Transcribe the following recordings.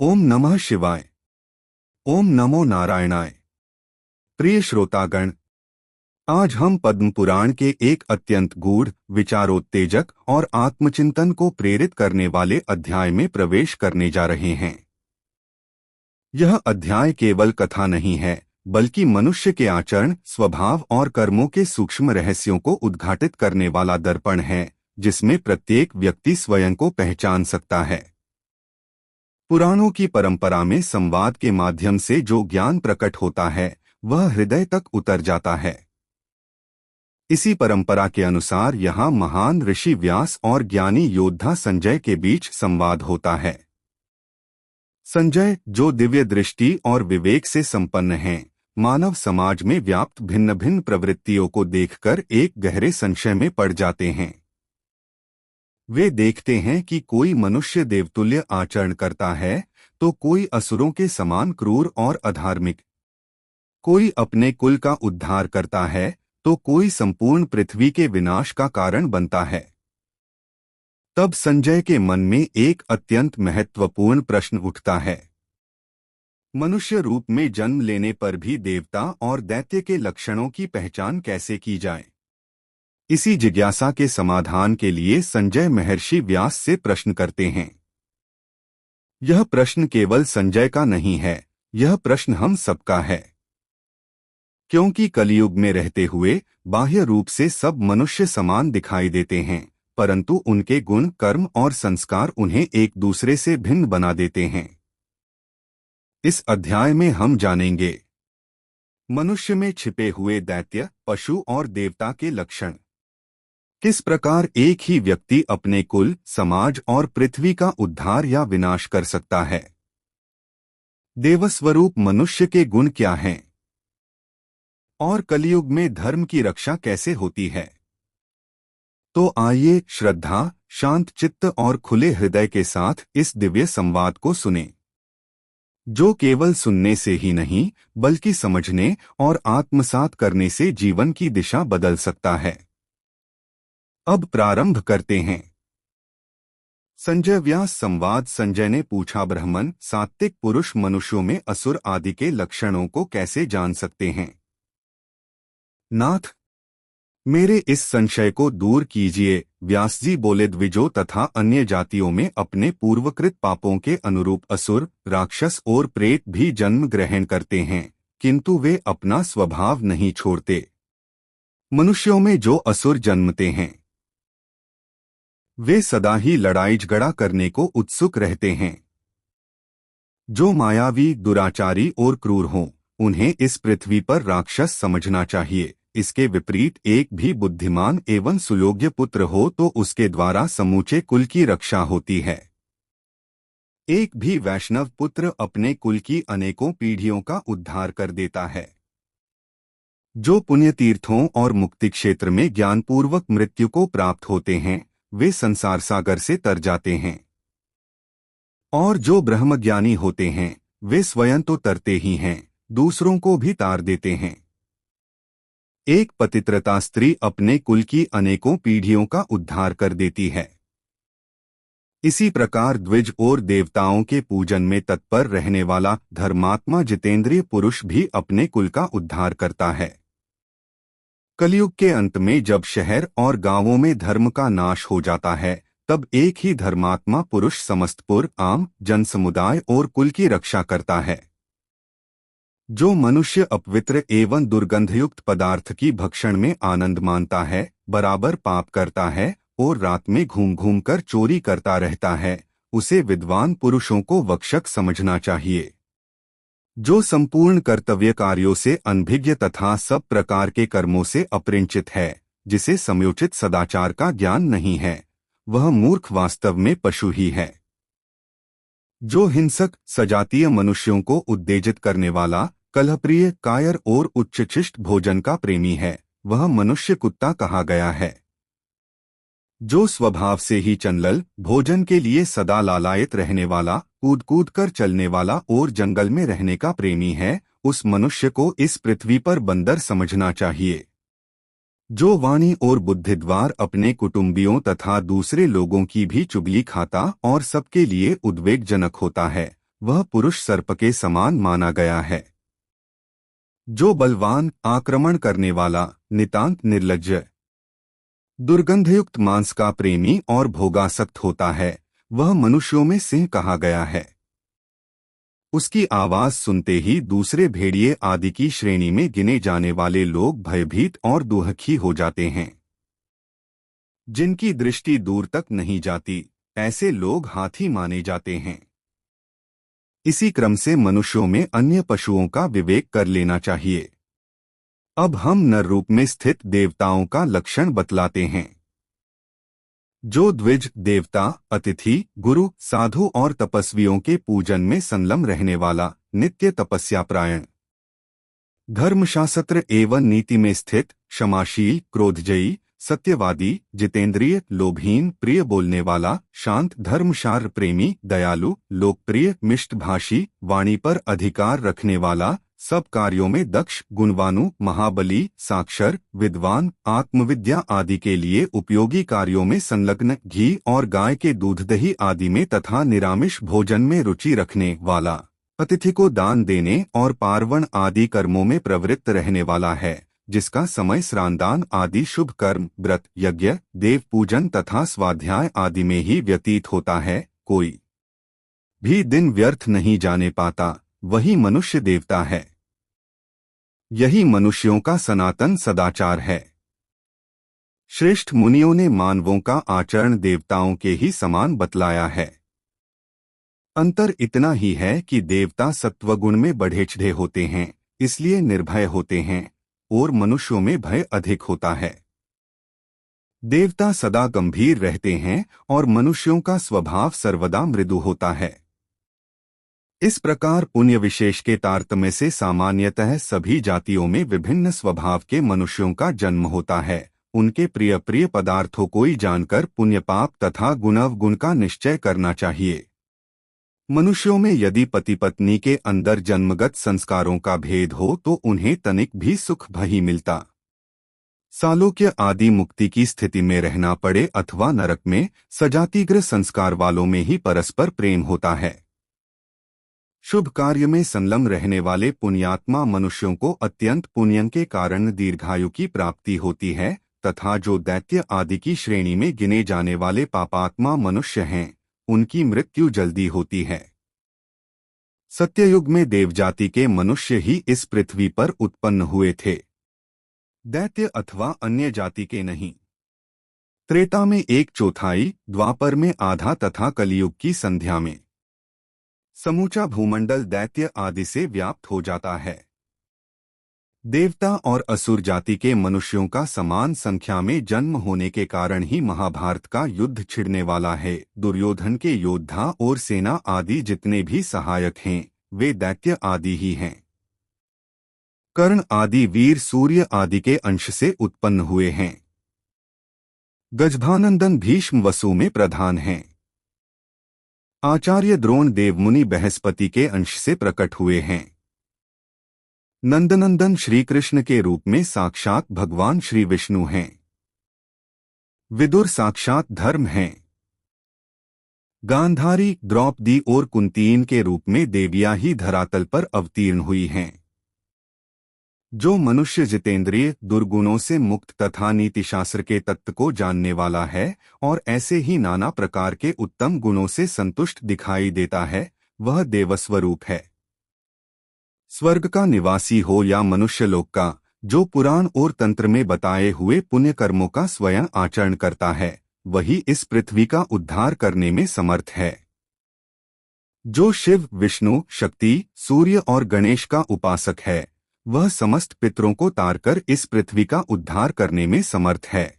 ओम नमः शिवाय। ओम नमो नारायणाय। प्रिय श्रोतागण, आज हम पद्म पुराण के एक अत्यंत गूढ़, विचारोत्तेजक और आत्मचिंतन को प्रेरित करने वाले अध्याय में प्रवेश करने जा रहे हैं। यह अध्याय केवल कथा नहीं है, बल्कि मनुष्य के आचरण, स्वभाव और कर्मों के सूक्ष्म रहस्यों को उद्घाटित करने वाला दर्पण है, जिसमें प्रत्येक व्यक्ति स्वयं को पहचान सकता है। पुराणों की परंपरा में संवाद के माध्यम से जो ज्ञान प्रकट होता है, वह हृदय तक उतर जाता है। इसी परंपरा के अनुसार यहाँ महान ऋषि व्यास और ज्ञानी योद्धा संजय के बीच संवाद होता है। संजय, जो दिव्य दृष्टि और विवेक से संपन्न हैं, मानव समाज में व्याप्त भिन्न भिन्न प्रवृत्तियों को देखकर एक गहरे संशय में पड़ जाते हैं। वे देखते हैं कि कोई मनुष्य देवतुल्य आचरण करता है, तो कोई असुरों के समान क्रूर और अधार्मिक। कोई अपने कुल का उद्धार करता है, तो कोई संपूर्ण पृथ्वी के विनाश का कारण बनता है। तब संजय के मन में एक अत्यंत महत्वपूर्ण प्रश्न उठता है। मनुष्य रूप में जन्म लेने पर भी देवता और दैत्य के लक्षणों की पहचान कैसे की जाए? इसी जिज्ञासा के समाधान के लिए संजय महर्षि व्यास से प्रश्न करते हैं। यह प्रश्न केवल संजय का नहीं है, यह प्रश्न हम सबका है। क्योंकि कलियुग में रहते हुए बाह्य रूप से सब मनुष्य समान दिखाई देते हैं, परंतु उनके गुण, कर्म और संस्कार उन्हें एक दूसरे से भिन्न बना देते हैं। इस अध्याय में हम जानेंगे मनुष्य में छिपे हुए दैत्य, पशु और देवता के लक्षण। किस प्रकार एक ही व्यक्ति अपने कुल, समाज और पृथ्वी का उद्धार या विनाश कर सकता है? देवस्वरूप मनुष्य के गुण क्या हैं? और कलियुग में धर्म की रक्षा कैसे होती है? तो आइए श्रद्धा, शांत चित्त और खुले हृदय के साथ इस दिव्य संवाद को सुनें, जो केवल सुनने से ही नहीं, बल्कि समझने और आत्मसात करने से जीवन की दिशा बदल सकता है। अब प्रारंभ करते हैं। संजय व्यास संवाद। संजय ने पूछा, ब्राह्मण, सात्विक पुरुष मनुष्यों में असुर आदि के लक्षणों को कैसे जान सकते हैं? नाथ, मेरे इस संशय को दूर कीजिए। व्यास जी बोले, द्विजों तथा अन्य जातियों में अपने पूर्वकृत पापों के अनुरूप असुर, राक्षस और प्रेत भी जन्म ग्रहण करते हैं, किंतु वे अपना स्वभाव नहीं छोड़ते। मनुष्यों में जो असुर जन्मते हैं, वे सदा ही लड़ाई झगड़ा करने को उत्सुक रहते हैं। जो मायावी, दुराचारी और क्रूर हों, उन्हें इस पृथ्वी पर राक्षस समझना चाहिए। इसके विपरीत एक भी बुद्धिमान एवं सुयोग्य पुत्र हो तो उसके द्वारा समूचे कुल की रक्षा होती है। एक भी वैष्णव पुत्र अपने कुल की अनेकों पीढ़ियों का उद्धार कर देता है। जो पुण्य तीर्थों और मुक्ति क्षेत्र में ज्ञानपूर्वक मृत्यु को प्राप्त होते हैं, वे संसार सागर से तर जाते हैं। और जो ब्रह्मज्ञानी होते हैं, वे स्वयं तो तरते ही हैं, दूसरों को भी तार देते हैं। एक पतिव्रता स्त्री अपने कुल की अनेकों पीढ़ियों का उद्धार कर देती है। इसी प्रकार द्विज और देवताओं के पूजन में तत्पर रहने वाला धर्मात्मा जितेंद्रिय पुरुष भी अपने कुल का उद्धार करता है। कलयुग के अंत में जब शहर और गांवों में धर्म का नाश हो जाता है, तब एक ही धर्मात्मा पुरुष समस्त आम जन समुदाय और कुल की रक्षा करता है। जो मनुष्य अपवित्र एवं दुर्गंधयुक्त पदार्थ की भक्षण में आनंद मानता है, बराबर पाप करता है और रात में घूम घूम कर चोरी करता रहता है, उसे विद्वान पुरुषों को वक्षक समझना चाहिए। जो संपूर्ण कर्तव्य कार्यों से अनभिज्ञ तथा सब प्रकार के कर्मों से अपरिचित है, जिसे समयोचित सदाचार का ज्ञान नहीं है, वह मूर्ख वास्तव में पशु ही है। जो हिंसक, सजातीय मनुष्यों को उत्तेजित करने वाला, कलहप्रिय, कायर और उच्चशिष्ट भोजन का प्रेमी है, वह मनुष्य कुत्ता कहा गया है। जो स्वभाव से ही चंचल, भोजन के लिए सदा लालायित रहने वाला, कूद कूद कर चलने वाला और जंगल में रहने का प्रेमी है, उस मनुष्य को इस पृथ्वी पर बंदर समझना चाहिए। जो वाणी और बुद्धि द्वार अपने कुटुंबियों तथा दूसरे लोगों की भी चुगली खाता और सबके लिए उद्वेगजनक होता है, वह पुरुष सर्प के समान माना गया है, जो बलवान, आक्रमण करने वाला, नितांत निर्लज्ज, दुर्गंधयुक्त मांस का प्रेमी और भोगासक्त होता है, वह मनुष्यों में सिंह कहा गया है। उसकी आवाज सुनते ही दूसरे भेड़िए आदि की श्रेणी में गिने जाने वाले लोग भयभीत और दुहखी हो जाते हैं। जिनकी दृष्टि दूर तक नहीं जाती, ऐसे लोग हाथी माने जाते हैं। इसी क्रम से मनुष्यों में अन्य पशुओं का विवेक कर लेना चाहिए। अब हम नर रूप में स्थित देवताओं का लक्षण बतलाते हैं। जो द्विज देवता, अतिथि, गुरु, साधु और तपस्वियों के पूजन में संलग्न रहने वाला, नित्य तपस्यापरायण, धर्मशास्त्र एवं नीति में स्थित, क्षमाशील, क्रोधजयी, सत्यवादी, जितेंद्रिय, लोभहीन, प्रिय बोलने वाला, शांत, धर्मशास्त्र प्रेमी, दयालु, लोकप्रिय, मिष्टभाषी, वाणी पर अधिकार रखने वाला, सब कार्यों में दक्ष, गुणवानु, महाबली, साक्षर, विद्वान, आत्मविद्या आदि के लिए उपयोगी कार्यों में संलग्न, घी और गाय के दूध दही आदि में तथा निरामिष भोजन में रुचि रखने वाला, अतिथि को दान देने और पार्वण आदि कर्मों में प्रवृत्त रहने वाला है, जिसका समय श्राद्धान आदि शुभ कर्म, व्रत, यज्ञ, देव पूजन तथा स्वाध्याय आदि में ही व्यतीत होता है। कोई भी दिन व्यर्थ नहीं जाने पाता, वही मनुष्य देवता है। यही मनुष्यों का सनातन सदाचार है। श्रेष्ठ मुनियों ने मानवों का आचरण देवताओं के ही समान बतलाया है। अंतर इतना ही है कि देवता सत्वगुण में बढ़े-चढ़े होते हैं, इसलिए निर्भय होते हैं, और मनुष्यों में भय अधिक होता है। देवता सदा गंभीर रहते हैं और मनुष्यों का स्वभाव सर्वदा मृदु होता है। इस प्रकार पुण्य विशेष के तारतम्य से सामान्यतः सभी जातियों में विभिन्न स्वभाव के मनुष्यों का जन्म होता है। उनके प्रिय प्रिय पदार्थों को ही जानकर पुण्य पाप तथा गुणावगुण का निश्चय करना चाहिए। मनुष्यों में यदि पति पत्नी के अंदर जन्मगत संस्कारों का भेद हो तो उन्हें तनिक भी सुख भही मिलता। सालोक्य आदि मुक्ति की स्थिति में रहना पड़े अथवा नरक में, सजातिग्र संस्कार वालों में ही परस्पर प्रेम होता है। शुभ कार्य में संलग्न रहने वाले पुण्यात्मा मनुष्यों को अत्यंत पुण्य के कारण दीर्घायु की प्राप्ति होती है, तथा जो दैत्य आदि की श्रेणी में गिने जाने वाले पापात्मा मनुष्य हैं, उनकी मृत्यु जल्दी होती है। सत्ययुग में देवजाति के मनुष्य ही इस पृथ्वी पर उत्पन्न हुए थे, दैत्य अथवा अन्य जाति के नहीं। त्रेता में 1/4, द्वापर में आधा तथा कलियुग की संध्या में समूचा भूमंडल दैत्य आदि से व्याप्त हो जाता है। देवता और असुर जाति के मनुष्यों का समान संख्या में जन्म होने के कारण ही महाभारत का युद्ध छिड़ने वाला है। दुर्योधन के योद्धा और सेना आदि जितने भी सहायक हैं, वे दैत्य आदि ही हैं। कर्ण आदि वीर सूर्य आदि के अंश से उत्पन्न हुए हैं। गजभानंदन भीष्म वसु में प्रधान हैं। आचार्य द्रोण देवमुनि बृहस्पति के अंश से प्रकट हुए हैं। नंदनंदन श्री कृष्ण के रूप में साक्षात भगवान श्री विष्णु हैं। विदुर साक्षात धर्म हैं। गांधारी, द्रौपदी और कुंतीन के रूप में देवियां ही धरातल पर अवतीर्ण हुई हैं। जो मनुष्य जितेंद्रिय, दुर्गुणों से मुक्त तथा नीतिशास्त्र के तत्व को जानने वाला है और ऐसे ही नाना प्रकार के उत्तम गुणों से संतुष्ट दिखाई देता है, वह देवस्वरूप है। स्वर्ग का निवासी हो या मनुष्यलोक का, जो पुराण और तंत्र में बताए हुए पुण्य कर्मों का स्वयं आचरण करता है, वही इस पृथ्वी का उद्धार करने में समर्थ है। जो शिव, विष्णु, शक्ति, सूर्य और गणेश का उपासक है, वह समस्त पितरों को तारकर इस पृथ्वी का उद्धार करने में समर्थ है।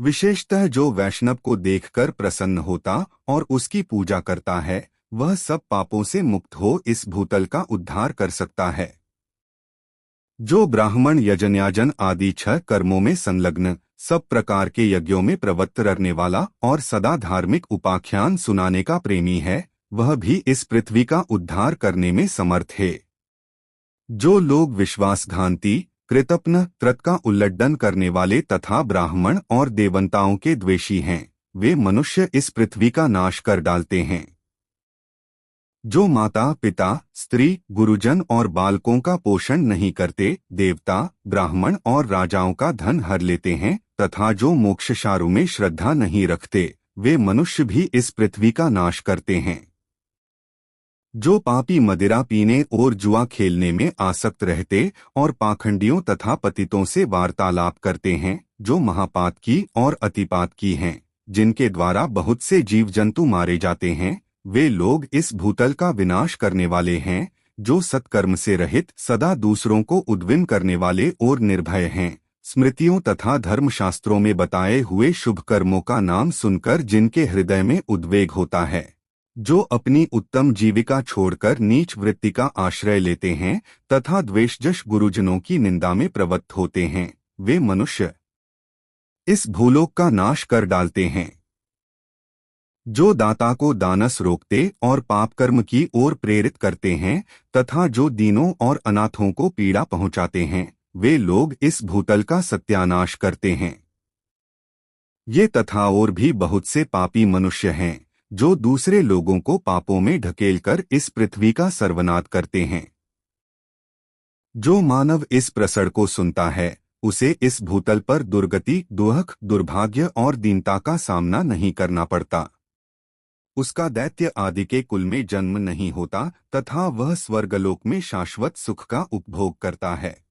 विशेषतः जो वैष्णव को देखकर प्रसन्न होता और उसकी पूजा करता है, वह सब पापों से मुक्त हो इस भूतल का उद्धार कर सकता है। जो ब्राह्मण यजन्याजन आदि 6 कर्मों में संलग्न, सब प्रकार के यज्ञों में प्रवृत्त रहने वाला और सदा धार्मिक उपाख्यान सुनाने का प्रेमी है, वह भी इस पृथ्वी का उद्धार करने में समर्थ है। जो लोग विश्वासघाती, कृतघ्न, त्रत का उल्लंघन करने वाले तथा ब्राह्मण और देवताओं के द्वेषी हैं, वे मनुष्य इस पृथ्वी का नाश कर डालते हैं। जो माता पिता, स्त्री, गुरुजन और बालकों का पोषण नहीं करते, देवता, ब्राह्मण और राजाओं का धन हर लेते हैं, तथा जो मोक्षशारु में श्रद्धा नहीं रखते, वे मनुष्य भी इस पृथ्वी का नाश करते हैं। जो पापी मदिरा पीने और जुआ खेलने में आसक्त रहते और पाखंडियों तथा पतितों से वार्तालाप करते हैं, जो महापात की और अतिपात की हैं, जिनके द्वारा बहुत से जीव जंतु मारे जाते हैं, वे लोग इस भूतल का विनाश करने वाले हैं। जो सत्कर्म से रहित, सदा दूसरों को उद्विन करने वाले और निर्भय हैं, स्मृतियों तथा धर्मशास्त्रों में बताए हुए शुभ कर्मों का नाम सुनकर जिनके हृदय में उद्वेग होता है, जो अपनी उत्तम जीविका छोड़कर नीच वृत्ति का आश्रय लेते हैं तथा द्वेषजश गुरुजनों की निंदा में प्रवृत्त होते हैं, वे मनुष्य इस भूलोक का नाश कर डालते हैं। जो दाता को दानस रोकते और पाप कर्म की ओर प्रेरित करते हैं तथा जो दीनों और अनाथों को पीड़ा पहुंचाते हैं, वे लोग इस भूतल का सत्यानाश करते हैं। ये तथा और भी बहुत से पापी मनुष्य हैं, जो दूसरे लोगों को पापों में ढकेलकर इस पृथ्वी का सर्वनाश करते हैं। जो मानव इस प्रसड़ को सुनता है, उसे इस भूतल पर दुर्गति, दुख, दुर्भाग्य और दीनता का सामना नहीं करना पड़ता। उसका दैत्य आदि के कुल में जन्म नहीं होता तथा वह स्वर्गलोक में शाश्वत सुख का उपभोग करता है।